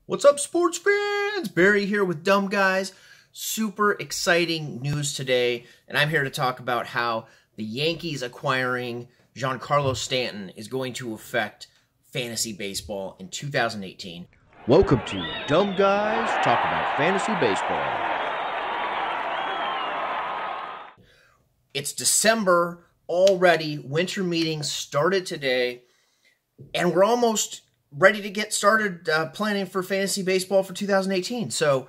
What's up, sports fans? Barry here with Dumb Guys. Super exciting news today, and I'm here to talk about how the Yankees acquiring Giancarlo Stanton is going to affect fantasy baseball in 2018. Welcome to Dumb Guys Talk About Fantasy Baseball. It's December already. Winter meetings started today, and we're almost ready to get started planning for fantasy baseball for 2018. So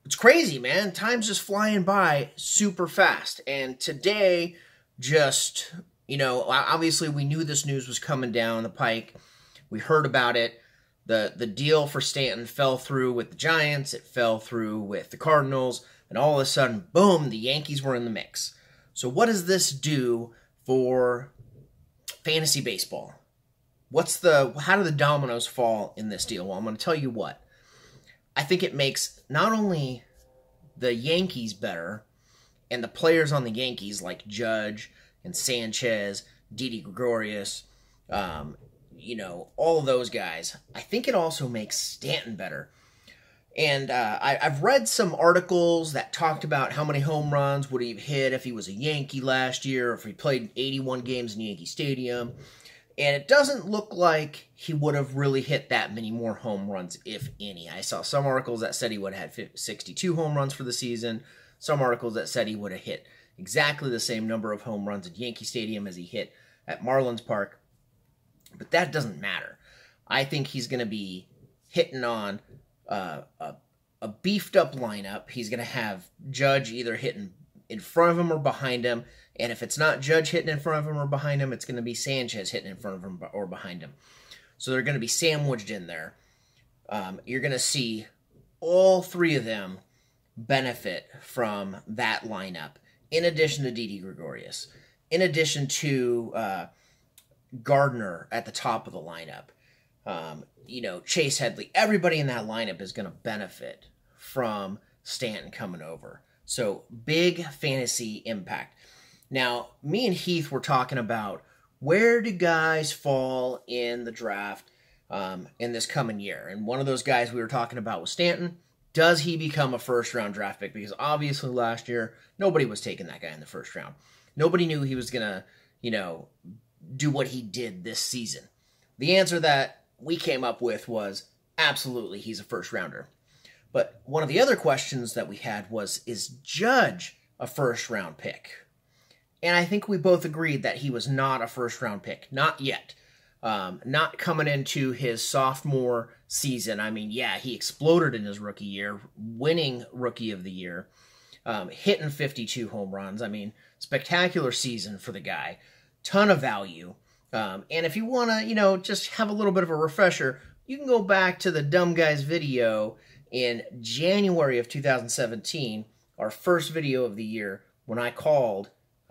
it's crazy, man. Time's just flying by super fast. And today, just, obviously we knew this news was coming down the pike. We heard about it. The deal for Stanton fell through with the Giants. It fell through with the Cardinals. And all of a sudden, boom, the Yankees were in the mix. So what does this do for fantasy baseball? How do the dominoes fall in this deal? Well, I'm going to tell you what. I think it makes not only the Yankees better and the players on the Yankees like Judge and Sanchez, Didi Gregorius, all of those guys. I think it also makes Stanton better. And I've read some articles that talked about how many home runs would he have hit if he was a Yankee last year, if he played 81 games in Yankee Stadium. And it doesn't look like he would have really hit that many more home runs, if any. I saw some articles that said he would have had 62 home runs for the season. Some articles that said he would have hit exactly the same number of home runs at Yankee Stadium as he hit at Marlins Park. But that doesn't matter. I think he's going to be hitting on a beefed-up lineup. He's going to have Judge either hitting in front of him or behind him. And if it's not Judge hitting in front of him or behind him, it's going to be Sanchez hitting in front of him or behind him. So they're going to be sandwiched in there. You're going to see all three of them benefit from that lineup, in addition to Didi Gregorius, in addition to Gardner at the top of the lineup. Chase Headley. Everybody in that lineup is going to benefit from Stanton coming over. So big fantasy impact. Now, me and Heath were talking about where do guys fall in the draft in this coming year. And one of those guys we were talking about was Stanton. Does he become a first-round draft pick? Because obviously last year, nobody was taking that guy in the first round. Nobody knew he was going to, do what he did this season. The answer that we came up with was absolutely he's a first-rounder. But one of the other questions that we had was, is Judge a first-round pick? And I think we both agreed that he was not a first-round pick. Not yet. Not coming into his sophomore season. I mean, yeah, he exploded in his rookie year, winning Rookie of the Year, hitting 52 home runs. I mean, spectacular season for the guy. Ton of value. And if you want to, just have a little bit of a refresher, you can go back to the Dumb Guys video in January of 2017, our first video of the year, when I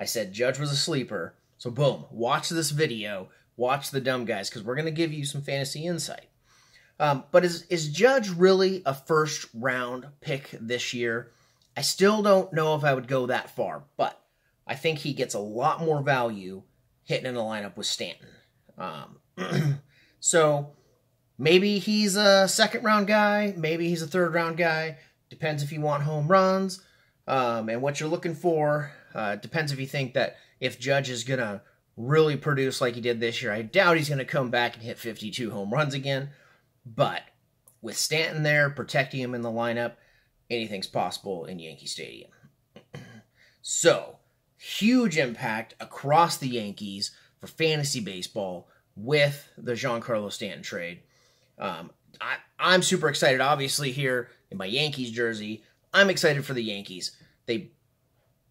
said Judge was a sleeper. So boom, watch this video, watch the Dumb Guys, because we're going to give you some fantasy insight. But is Judge really a first-round pick this year? I still don't know if I would go that far, but I think he gets a lot more value hitting in the lineup with Stanton. So maybe he's a second-round guy, maybe he's a third-round guy. Depends if you want home runs and what you're looking for. Depends if you think that if Judge is going to really produce like he did this year. I doubt he's going to come back and hit 52 home runs again. But with Stanton there, protecting him in the lineup, anything's possible in Yankee Stadium. So, huge impact across the Yankees for fantasy baseball with the Giancarlo Stanton trade. I'm super excited, obviously, here in my Yankees jersey. I'm excited for the Yankees. They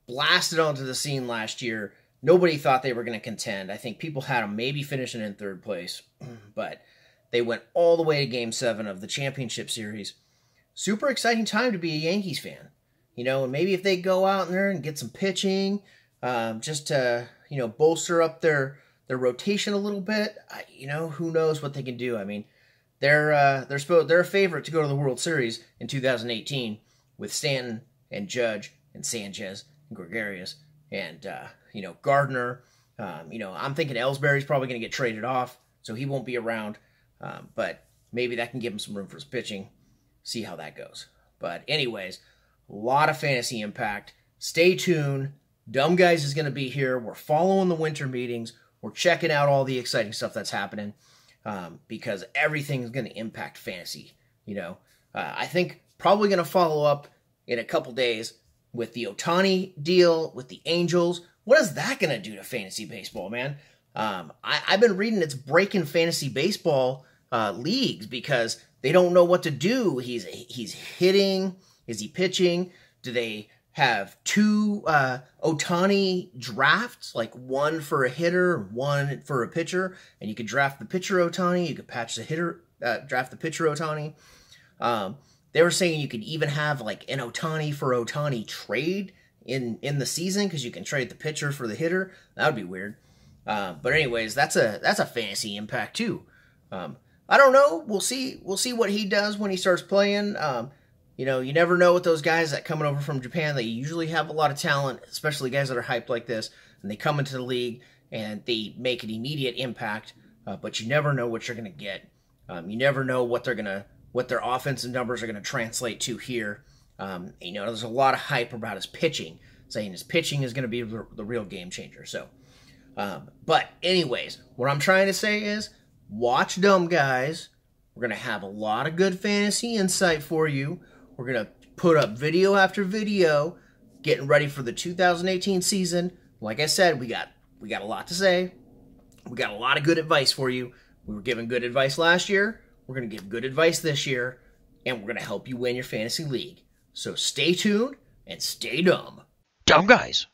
blasted onto the scene last year. Nobody thought they were going to contend. I think people had them maybe finishing in third place, but they went all the way to Game 7 of the championship series. Super exciting time to be a Yankees fan. And maybe if they go out there and get some pitching, just to, bolster up their rotation a little bit, who knows what they can do. I mean, they're a favorite to go to the World Series in 2018 with Stanton and Judge and Sanchez and Gregorius and Gardner. I'm thinking Ellsbury's probably going to get traded off, so he won't be around. But maybe that can give him some room for his pitching. See how that goes. But anyways, a lot of fantasy impact. Stay tuned. Dumb Guys is going to be here. We're following the winter meetings. We're checking out all the exciting stuff that's happening because everything is going to impact fantasy. I think probably going to follow up in a couple days with the Ohtani deal with the Angels. What is that going to do to fantasy baseball, man? I've been reading it's breaking fantasy baseball leagues because they don't know what to do. He's hitting. Is he pitching? Do they have two Ohtani drafts, like one for a hitter, one for a pitcher, and you could draft the pitcher Ohtani, you could patch the hitter, draft the pitcher Ohtani. They were saying you could even have like an Ohtani for Ohtani trade in the season because you can trade the pitcher for the hitter. That would be weird. But anyways, that's a fantasy impact too. I don't know. We'll see what he does when he starts playing. You never know with those guys that coming over from Japan. They usually have a lot of talent, especially guys that are hyped like this, and they come into the league and they make an immediate impact. But you never know what you're going to get. You never know what their offensive numbers are going to translate to here. There's a lot of hype about his pitching, saying his pitching is going to be the real game changer. So, but anyways, what I'm trying to say is watch Dumb Guys. We're going to have a lot of good fantasy insight for you. We're going to put up video after video, getting ready for the 2018 season. Like I said, we got a lot to say. We got a lot of good advice for you. We were giving good advice last year. We're going to give good advice this year, and we're going to help you win your fantasy league. So stay tuned and stay dumb. Dumb Guys.